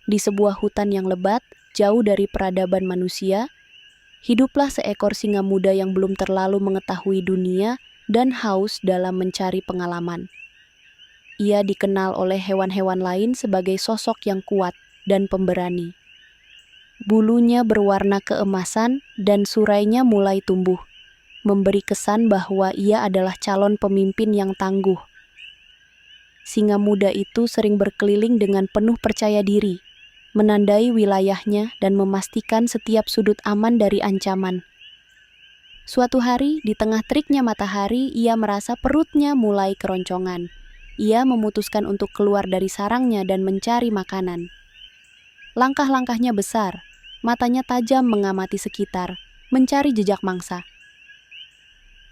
Di sebuah hutan yang lebat, jauh dari peradaban manusia, hiduplah seekor singa muda yang belum terlalu mengetahui dunia dan haus dalam mencari pengalaman. Ia dikenal oleh hewan-hewan lain sebagai sosok yang kuat dan pemberani. Bulunya berwarna keemasan dan surainya mulai tumbuh, memberi kesan bahwa ia adalah calon pemimpin yang tangguh. Singa muda itu sering berkeliling dengan penuh percaya diri, menandai wilayahnya dan memastikan setiap sudut aman dari ancaman. Suatu hari, di tengah teriknya matahari, ia merasa perutnya mulai keroncongan. Ia memutuskan untuk keluar dari sarangnya dan mencari makanan. Langkah-langkahnya besar, matanya tajam mengamati sekitar, mencari jejak mangsa.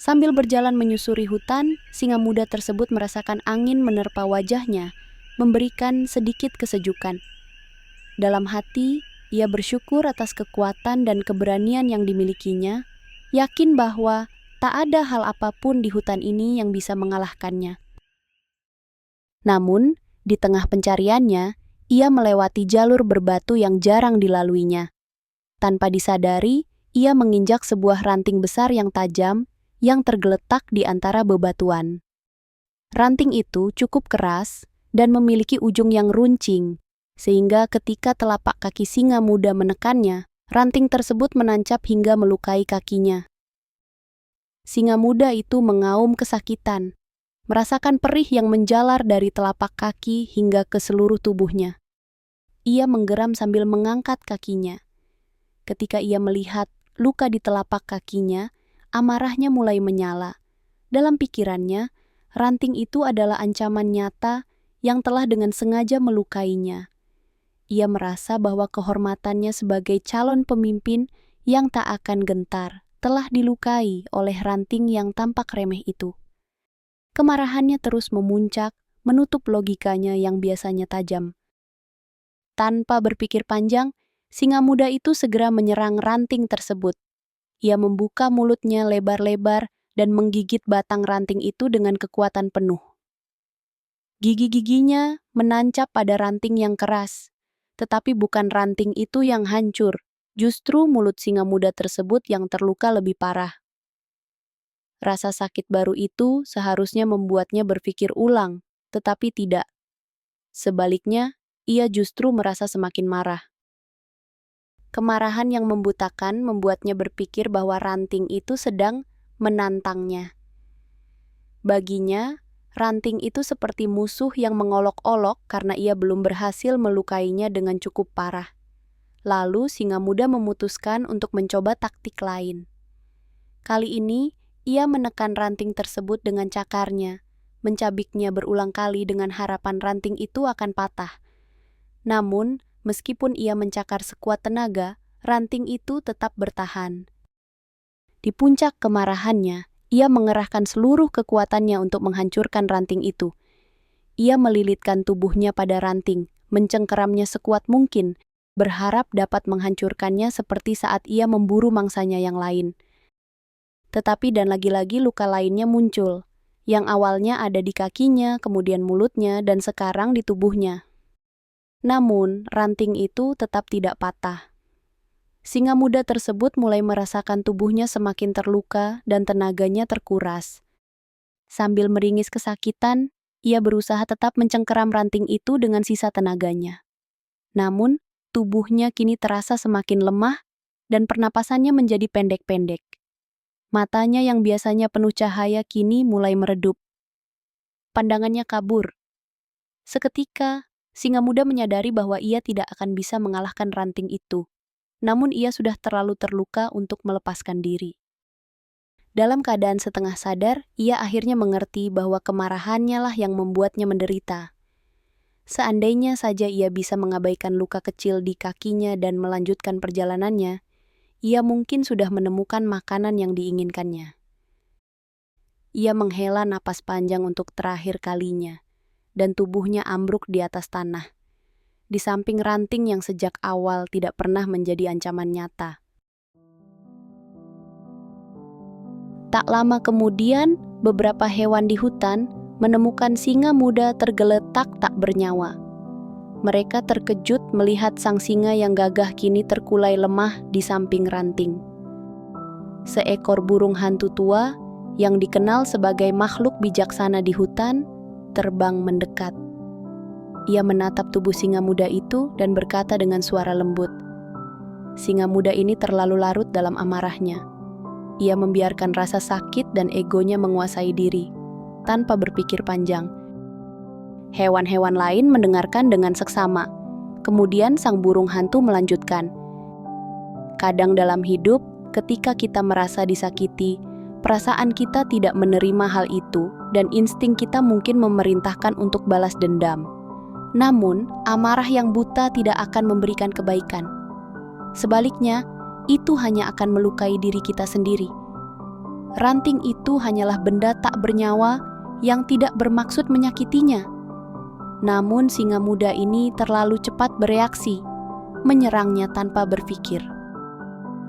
Sambil berjalan menyusuri hutan, singa muda tersebut merasakan angin menerpa wajahnya, memberikan sedikit kesejukan. Dalam hati, ia bersyukur atas kekuatan dan keberanian yang dimilikinya, yakin bahwa tak ada hal apapun di hutan ini yang bisa mengalahkannya. Namun, di tengah pencariannya, ia melewati jalur berbatu yang jarang dilaluinya. Tanpa disadari, ia menginjak sebuah ranting besar yang tajam yang tergeletak di antara bebatuan. Ranting itu cukup keras dan memiliki ujung yang runcing, sehingga ketika telapak kaki singa muda menekannya, ranting tersebut menancap hingga melukai kakinya. Singa muda itu mengaum kesakitan, merasakan perih yang menjalar dari telapak kaki hingga ke seluruh tubuhnya. Ia menggeram sambil mengangkat kakinya. Ketika ia melihat luka di telapak kakinya, amarahnya mulai menyala. Dalam pikirannya, ranting itu adalah ancaman nyata yang telah dengan sengaja melukainya. Ia merasa bahwa kehormatannya sebagai calon pemimpin yang tak akan gentar telah dilukai oleh ranting yang tampak remeh itu. Kemarahannya terus memuncak, menutup logikanya yang biasanya tajam. Tanpa berpikir panjang, singa muda itu segera menyerang ranting tersebut. Ia membuka mulutnya lebar-lebar dan menggigit batang ranting itu dengan kekuatan penuh. Gigi-giginya menancap pada ranting yang keras. Tetapi bukan ranting itu yang hancur, justru mulut singa muda tersebut yang terluka lebih parah. Rasa sakit baru itu seharusnya membuatnya berpikir ulang, tetapi tidak. Sebaliknya, ia justru merasa semakin marah. Kemarahan yang membutakan membuatnya berpikir bahwa ranting itu sedang menantangnya. Baginya, ranting itu seperti musuh yang mengolok-olok karena ia belum berhasil melukainya dengan cukup parah. Lalu singa muda memutuskan untuk mencoba taktik lain. Kali ini, ia menekan ranting tersebut dengan cakarnya, mencabiknya berulang kali dengan harapan ranting itu akan patah. Namun, meskipun ia mencakar sekuat tenaga, ranting itu tetap bertahan. Di puncak kemarahannya, ia mengerahkan seluruh kekuatannya untuk menghancurkan ranting itu. Ia melilitkan tubuhnya pada ranting, mencengkeramnya sekuat mungkin, berharap dapat menghancurkannya seperti saat ia memburu mangsanya yang lain. Tetapi dan lagi-lagi luka lainnya muncul, yang awalnya ada di kakinya, kemudian mulutnya, dan sekarang di tubuhnya. Namun, ranting itu tetap tidak patah. Singa muda tersebut mulai merasakan tubuhnya semakin terluka dan tenaganya terkuras. Sambil meringis kesakitan, ia berusaha tetap mencengkeram ranting itu dengan sisa tenaganya. Namun, tubuhnya kini terasa semakin lemah dan pernapasannya menjadi pendek-pendek. Matanya yang biasanya penuh cahaya kini mulai meredup. Pandangannya kabur. Seketika, singa muda menyadari bahwa ia tidak akan bisa mengalahkan ranting itu. Namun ia sudah terlalu terluka untuk melepaskan diri. Dalam keadaan setengah sadar, ia akhirnya mengerti bahwa kemarahannya lah yang membuatnya menderita. Seandainya saja ia bisa mengabaikan luka kecil di kakinya dan melanjutkan perjalanannya, ia mungkin sudah menemukan makanan yang diinginkannya. Ia menghela napas panjang untuk terakhir kalinya, dan tubuhnya ambruk di atas tanah. Di samping ranting yang sejak awal tidak pernah menjadi ancaman nyata. Tak lama kemudian, beberapa hewan di hutan menemukan singa muda tergeletak tak bernyawa. Mereka terkejut melihat sang singa yang gagah kini terkulai lemah di samping ranting. Seekor burung hantu tua yang dikenal sebagai makhluk bijaksana di hutan terbang mendekat. Ia menatap tubuh singa muda itu dan berkata dengan suara lembut. Singa muda ini terlalu larut dalam amarahnya. Ia membiarkan rasa sakit dan egonya menguasai diri, tanpa berpikir panjang. Hewan-hewan lain mendengarkan dengan seksama. Kemudian sang burung hantu melanjutkan. Kadang dalam hidup, ketika kita merasa disakiti, perasaan kita tidak menerima hal itu, dan insting kita mungkin memerintahkan untuk balas dendam. Namun, amarah yang buta tidak akan memberikan kebaikan. Sebaliknya, itu hanya akan melukai diri kita sendiri. Ranting itu hanyalah benda tak bernyawa yang tidak bermaksud menyakitinya. Namun, singa muda ini terlalu cepat bereaksi, menyerangnya tanpa berpikir.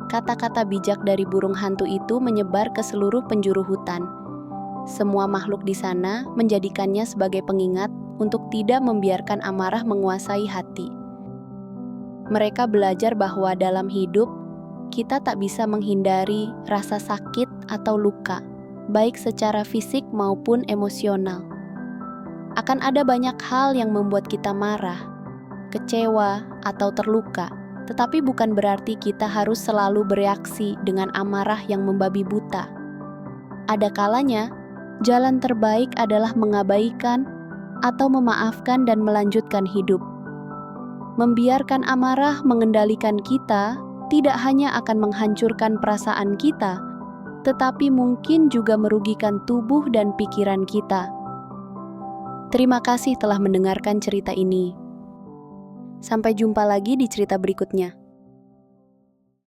Kata-kata bijak dari burung hantu itu menyebar ke seluruh penjuru hutan. Semua makhluk di sana menjadikannya sebagai pengingat untuk tidak membiarkan amarah menguasai hati. Mereka belajar bahwa dalam hidup, kita tak bisa menghindari rasa sakit atau luka, baik secara fisik maupun emosional. Akan ada banyak hal yang membuat kita marah, kecewa, atau terluka, tetapi bukan berarti kita harus selalu bereaksi dengan amarah yang membabi buta. Ada kalanya, jalan terbaik adalah mengabaikan atau memaafkan dan melanjutkan hidup. Membiarkan amarah mengendalikan kita tidak hanya akan menghancurkan perasaan kita, tetapi mungkin juga merugikan tubuh dan pikiran kita. Terima kasih telah mendengarkan cerita ini. Sampai jumpa lagi di cerita berikutnya.